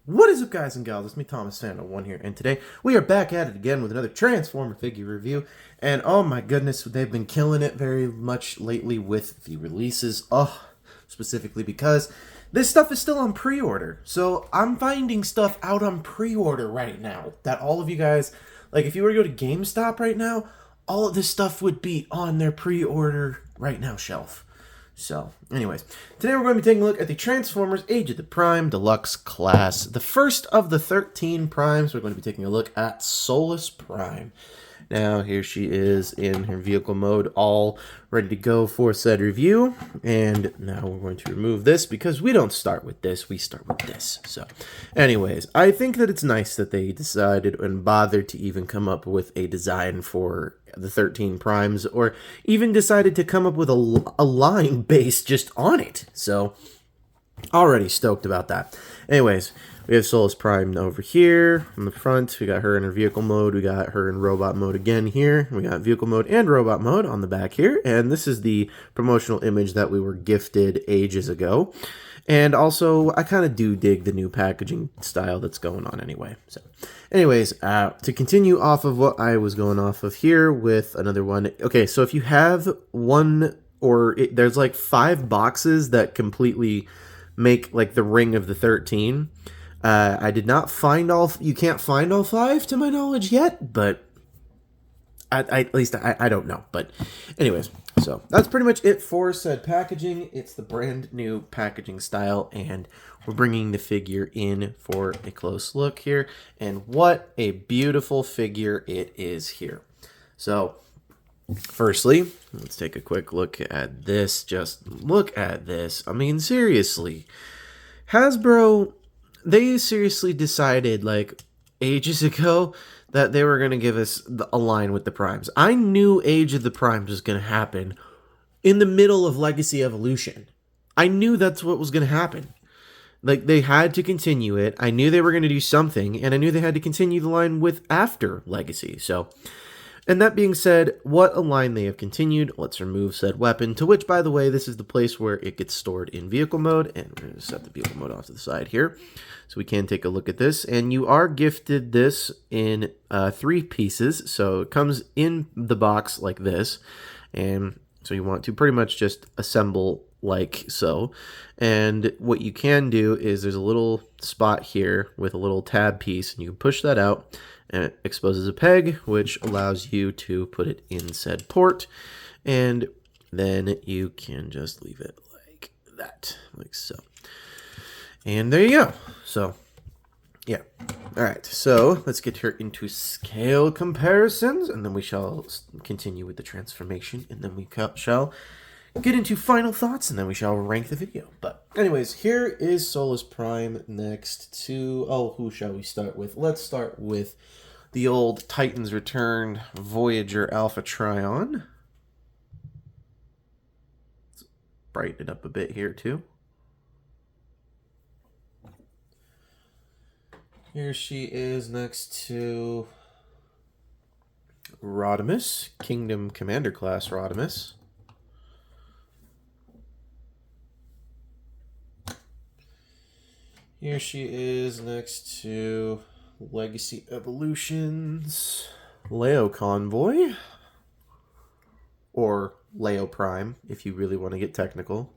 What is up, guys and gals? It's me, Thomas Fan01 here, and today we are back at it again with another Transformer figure review. And oh my goodness, they've been killing it very much lately with the releases. Specifically because this stuff is still on pre-order. So I'm finding stuff out on pre-order right now that all of you guys, like if you were to go to GameStop right now, all of this stuff would be on their pre-order right now shelf. So, anyways, today we're going to be taking a look at the Transformers Age of the Prime Deluxe class. The first of the 13 primes, we're going to be taking a look at Solus Prime. Now, here she is in her vehicle mode, all ready to go for said review. And now we're going to remove this because we don't start with this, we start with this. So, anyways, I think that it's nice that they decided and bothered to even come up with a design for the 13 primes, or even decided to come up with a line based just on it. So, already stoked about that. Anyways, we have Solus Prime over here on the front. We got her in her vehicle mode. We got her in robot mode again here. We got vehicle mode and robot mode on the back here. And this is the promotional image that we were gifted ages ago. And also, I kind of do dig the new packaging style that's going on anyway. So, anyways, to continue off of what I was going off of here with another one. Okay, so if you have one, there's like 5 boxes that completely make like the ring of the 13. I did not find all. You can't find all 5 to my knowledge yet, but at least I don't know. But anyways, so that's pretty much it for said packaging. It's the brand new packaging style, and we're bringing the figure in for a close look here. And what a beautiful figure it is here. So, firstly, let's take a quick look at this. Just look at this. I mean, seriously, Hasbro, they seriously decided like ages ago that they were going to give us a line with the primes. I knew Age of the Primes was going to happen in the middle of Legacy Evolution. I knew that's what was going to happen. Like, they had to continue it. I knew they were going to do something, and I knew they had to continue the line with after Legacy. So, and that being said, what a line they have continued. Let's remove said weapon, to which, by the way, this is the place where it gets stored in vehicle mode. And we're going to set the vehicle mode off to the side here, so we can take a look at this. And you are gifted this in 3 pieces, so it comes in the box like this. And so you want to pretty much just assemble like so. And what you can do is there's a little spot here with a little tab piece, and you can push that out, and it exposes a peg, which allows you to put it in said port, and then you can just leave it like that, like so. And there you go. So, yeah. All right, so let's get her into scale comparisons, and then we shall continue with the transformation, and then we shall get into final thoughts, and then we shall rank the video. But anyways, here is Solus Prime next to, who shall we start with? Let's start with the old Titans Return Voyager Alpha Trion. Let's brighten it up a bit here too. Here she is next to Rodimus, Kingdom Commander class Rodimus. Here she is next to Legacy Evolutions Leo Convoy, or Leo Prime if you really want to get technical.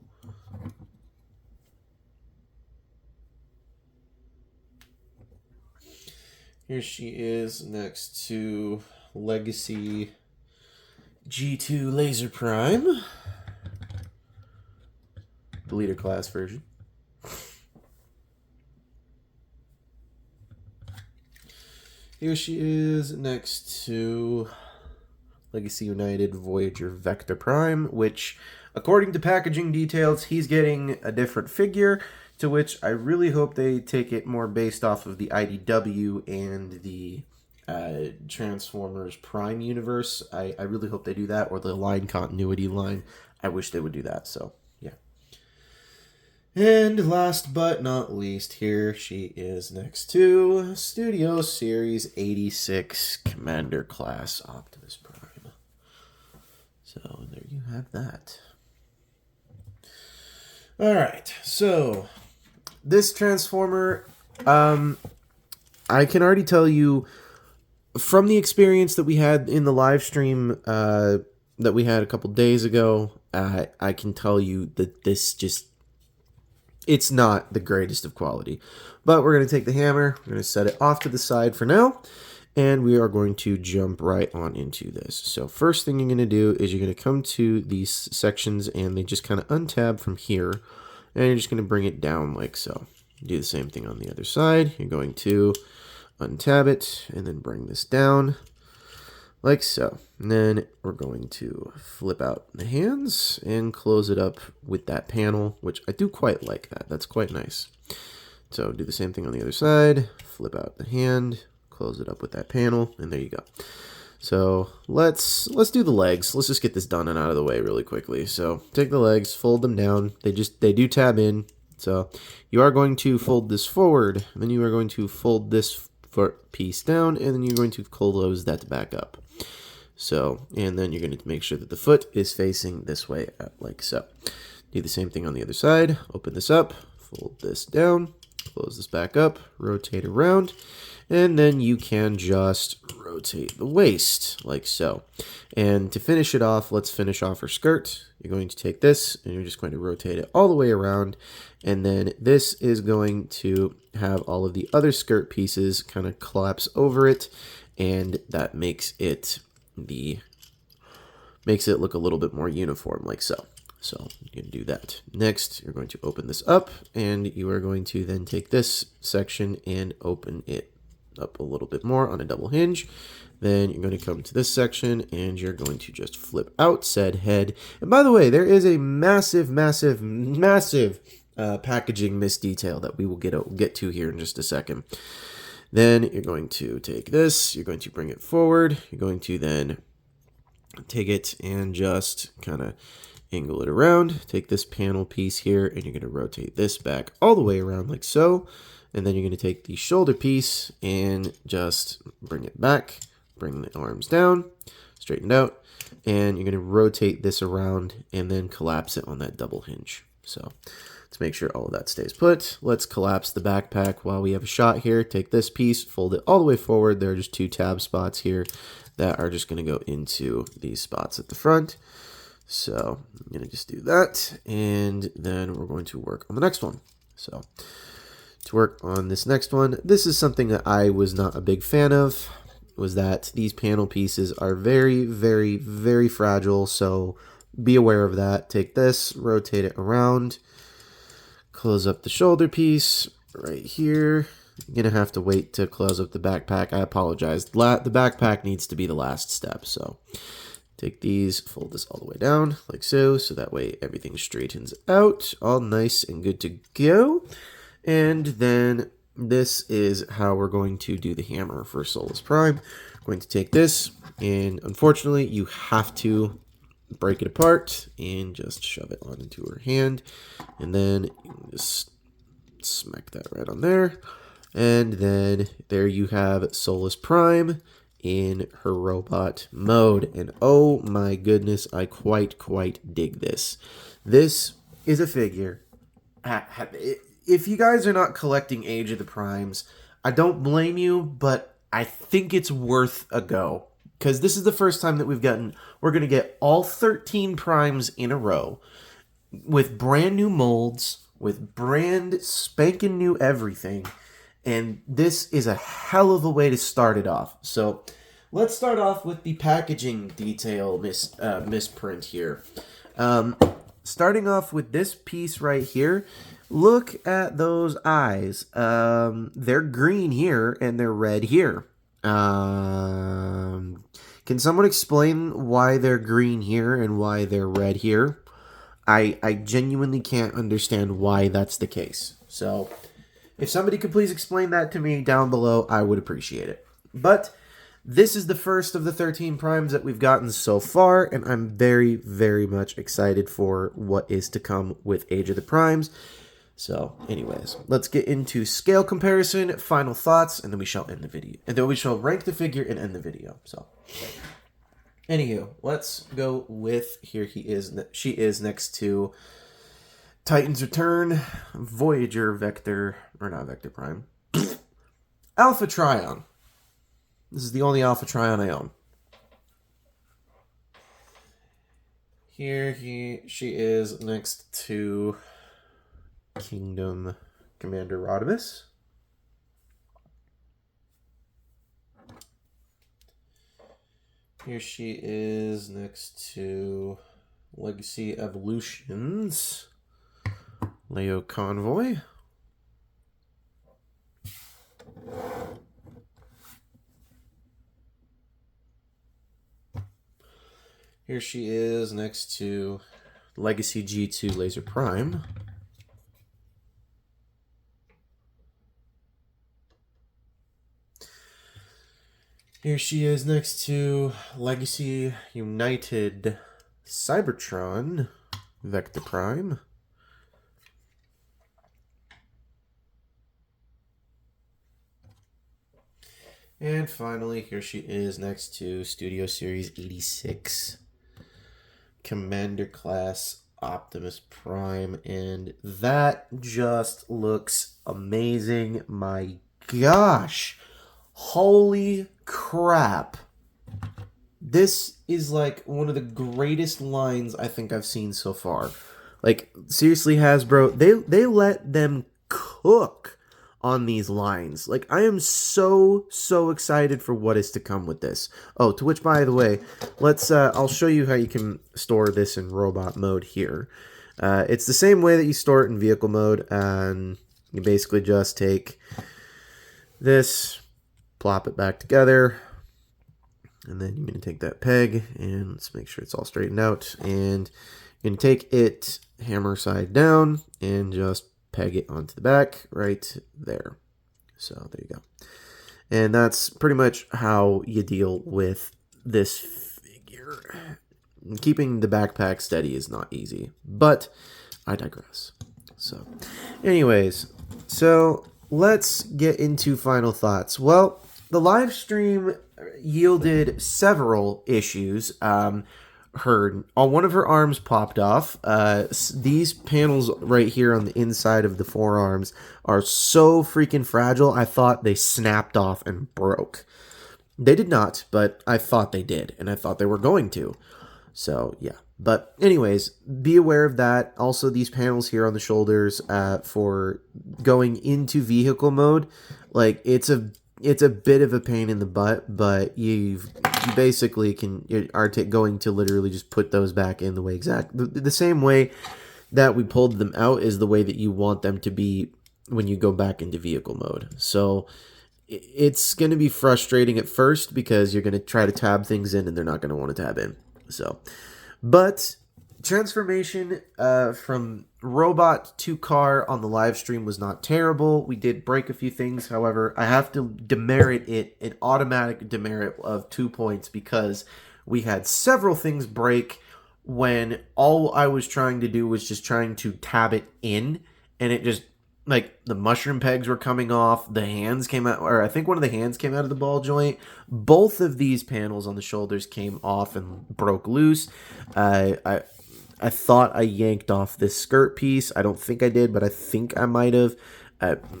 Here she is next to Legacy G2 Laser Prime, the leader class version. Here she is next to Legacy United Voyager Vector Prime, which, according to packaging details, he's getting a different figure, to which I really hope they take it more based off of the IDW and the Transformers Prime universe. I really hope they do that, or the line continuity line. I wish they would do that, so yeah. And last but not least, here she is next to Studio Series 86 Commander Class Optimus Prime. So there you have that. Alright, so this Transformer I can already tell you from the experience that we had in the live stream that we had a couple days ago, I can tell you that this just, it's not the greatest of quality. But we're going to take the hammer, we're going to set it off to the side for now, and we are going to jump right on into this. So first thing you're going to do is you're going to come to these sections and they just kind of untab from here, and you're just going to bring it down like so. Do the same thing on the other side. You're going to untab it and then bring this down like so. And then we're going to flip out the hands and close it up with that panel, which I do quite like that. That's quite nice. So do the same thing on the other side, flip out the hand, close it up with that panel, and there you go. So let's do the legs. Let's just get this done and out of the way really quickly. So take the legs, fold them down. They do tab in. So you are going to fold this forward, and then you are going to fold this piece down, and then you're going to close that back up. So, and then you're going to make sure that the foot is facing this way, like so. Do the same thing on the other side. Open this up, fold this down, close this back up, rotate around, and then you can just rotate the waist like so. And to finish it off, let's finish off her skirt. You're going to take this and you're just going to rotate it all the way around. And then this is going to have all of the other skirt pieces kind of collapse over it. And that makes it look a little bit more uniform like so. So you can do that. Next, you're going to open this up and you are going to then take this section and open it up a little bit more on a double hinge. Then you're going to come to this section and you're going to just flip out said head. And by the way, there is a massive packaging misdetail that we will get to here in just a second. Then you're going to take this, you're going to bring it forward. You're going to then take it and just kind of angle it around. Take this panel piece here and you're going to rotate this back all the way around like so. And then you're going to take the shoulder piece and just bring it back, bring the arms down, straighten it out, and you're going to rotate this around and then collapse it on that double hinge. So let's make sure all of that stays put. Let's collapse the backpack while we have a shot here. Take this piece, fold it all the way forward. There are just 2 tab spots here that are just going to go into these spots at the front. So I'm going to just do that, and then we're going to work on the next one. So to work on this next one, this is something that I was not a big fan of, was that these panel pieces are very, very, very fragile. So be aware of that. Take this, rotate it around, close up the shoulder piece right here. You're going to have to wait to close up the backpack. I apologize. The backpack needs to be the last step. So take these, fold this all the way down like so. So that way everything straightens out. All nice and good to go. And then this is how we're going to do the hammer for Solus Prime. We're going to take this, and unfortunately you have to break it apart and just shove it on into her hand. And then you can just smack that right on there. And then there you have Solus Prime in her robot mode. And oh my goodness, I quite dig this. This is a figure. If you guys are not collecting Age of the Primes, I don't blame you, but I think it's worth a go. Because this is the first time that we're going to get all 13 Primes in a row with brand new molds, with brand spanking new everything. And this is a hell of a way to start it off. So let's start off with the packaging detail misprint here. Starting off with this piece right here. Look at those eyes. They're green here and they're red here. Can someone explain why they're green here and why they're red here? I genuinely can't understand why that's the case. So if somebody could please explain that to me down below, I would appreciate it. But this is the first of the 13 primes that we've gotten so far, and I'm very, very much excited for what is to come with Age of the Primes. So, anyways, let's get into scale comparison, final thoughts, and then we shall end the video. And then we shall rank the figure and end the video. So, anywho, let's go with she is next to Titan's Return, Voyager Vector, or not Vector Prime. Alpha Trion. This is the only Alpha Trion I own. Here she is next to Kingdom Commander Rodimus. Here she is next to Legacy Evolutions, Leo Convoy. Here she is next to Legacy G2 Laser Prime. Here she is next to Legacy United Cybertron Vector Prime. And finally, here she is next to Studio Series 86 Commander Class Optimus Prime. And that just looks amazing. My gosh. Holy crap. This is like one of the greatest lines I think I've seen so far. Like, seriously, Hasbro, they let them cook on these lines. Like, I am so excited for what is to come with this. Oh, to which, by the way, I'll show you how you can store this in robot mode here. It's the same way that you store it in vehicle mode, and you basically just take this, plop it back together, and then you're going to take that peg, and let's make sure it's all straightened out, and you're going to take it hammer side down and just peg it onto the back right there. So there you go. And that's pretty much how you deal with this figure. Keeping the backpack steady is not easy, but I digress. So anyways, so let's get into final thoughts. Well, the live stream yielded several issues. One of her arms popped off. These panels right here on the inside of the forearms are so freaking fragile. I thought they snapped off and broke. They did not, but I thought they did, and I thought they were going to. So yeah. But anyways, be aware of that. Also, these panels here on the shoulders for going into vehicle mode, like it's a bit of a pain in the butt, but you basically are going to literally just put those back in the way the same way that we pulled them out is the way that you want them to be when you go back into vehicle mode. So it's going to be frustrating at first because you're going to try to tab things in and they're not going to want to tab in. So, but transformation from robot to car on the live stream was not terrible. We did break a few things. However, I have to demerit it, an automatic demerit of 2 points, because we had several things break when all I was trying to do was just trying to tab it in, and it just, like, the mushroom pegs were coming off, the hands came out, or I think one of the hands came out of the ball joint. Both of these panels on the shoulders came off and broke loose. I thought I yanked off this skirt piece. I don't think I did, but I think I might have.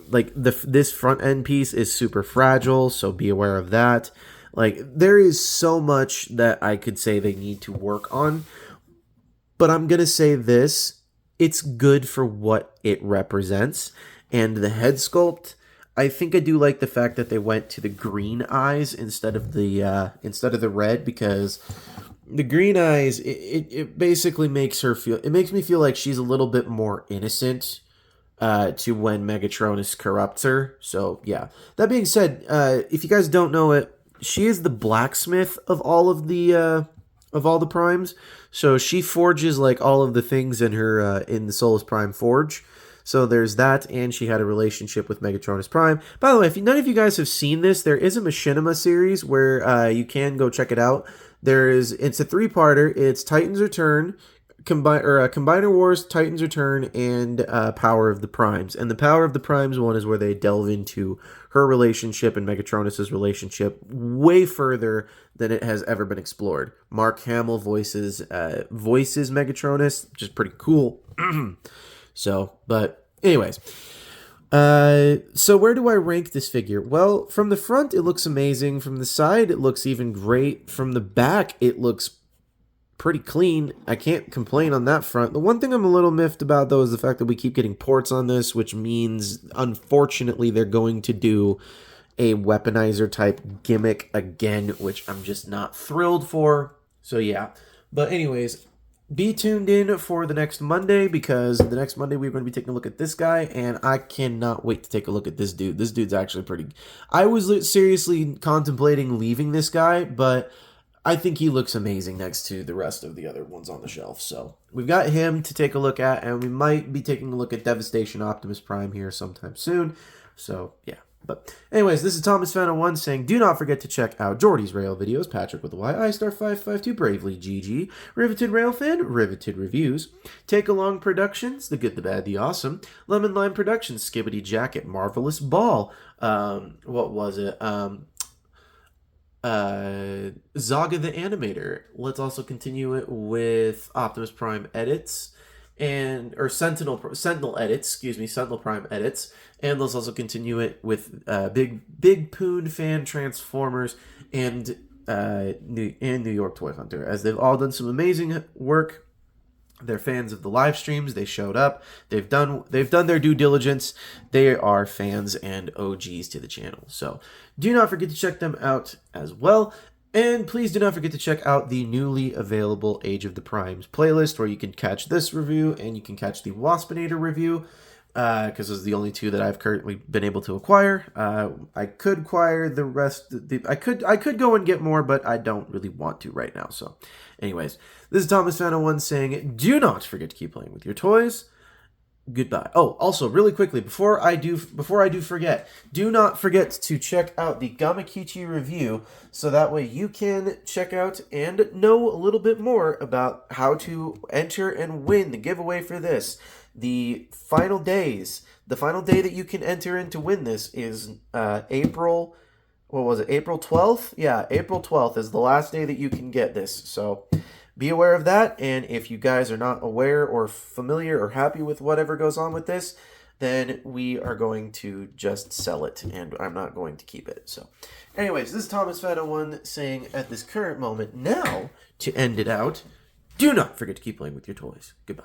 This front end piece is super fragile, so be aware of that. Like, there is so much that I could say they need to work on, but I'm going to say this. It's good for what it represents. And the head sculpt, I think I do like the fact that they went to the green eyes instead of the red, because the green eyes, it basically makes me feel like she's a little bit more innocent to when Megatronus corrupts her. So yeah. That being said, if you guys don't know it, she is the blacksmith of all the primes. So she forges like all of the things in her in the Solus Prime Forge. So there's that, and she had a relationship with Megatronus Prime. By the way, if none of you guys have seen this, there is a Machinima series where you can go check it out. It's a 3-parter. It's Titans Return, Combiner Wars, Titans Return, and Power of the Primes. And the Power of the Primes one is where they delve into her relationship and Megatronus' relationship way further than it has ever been explored. Mark Hamill voices Megatronus, which is pretty cool. So, but anyways, So where do I rank this figure? Well, from the front, it looks amazing. From the side, it looks even great. From the back, it looks pretty clean. I can't complain on that front. The one thing I'm a little miffed about, though, is the fact that we keep getting ports on this, which means, unfortunately, they're going to do a weaponizer type gimmick again, which I'm just not thrilled for. So, yeah. But anyways, be tuned in for the next Monday, because the next Monday we're going to be taking a look at this guy, and I cannot wait to take a look at this dude. This dude's actually pretty... I was seriously contemplating leaving this guy, but I think he looks amazing next to the rest of the other ones on the shelf. So we've got him to take a look at, and we might be taking a look at Devastation Optimus Prime here sometime soon. So, yeah. But anyways, this is Thomas Fan 1 saying, do not forget to check out Jordy's Rail videos, Patrick with a Y, iStar552, Bravely GG, Riveted Rail Fan, Riveted Reviews, Take Along Productions, The Good, the Bad, the Awesome, Lemon Lime Productions, Skibbity Jacket, Marvelous Ball, what was it, Zaga the Animator. Let's also continue it with Optimus Prime Edits, or Sentinel Edits, Sentinel Prime Edits, and let's also continue it with Big Poon Fan Transformers and New York Toy Hunter, as they've all done some amazing work. They're fans of the live streams. They showed up. They've done their due diligence. They are fans and OGs to the channel. So do not forget to check them out as well. And please do not forget to check out the newly available Age of the Primes playlist, where you can catch this review and you can catch the Waspinator review, because those are the only two that I've currently been able to acquire. I could acquire the rest. I could go and get more, but I don't really want to right now. So, anyways, this is Thomas Fan 1 saying, do not forget to keep playing with your toys. Goodbye. Oh, also, really quickly, before I do forget, do not forget to check out the Gamakichi review, so that way you can check out and know a little bit more about how to enter and win the giveaway for this. The final day that you can enter in to win this is April 12th? Yeah, April 12th is the last day that you can get this, so be aware of that. And if you guys are not aware or familiar or happy with whatever goes on with this, then we are going to just sell it, and I'm not going to keep it. So anyways, this is Thomas Fan 1 saying, at this current moment now, to end it out, do not forget to keep playing with your toys. Goodbye.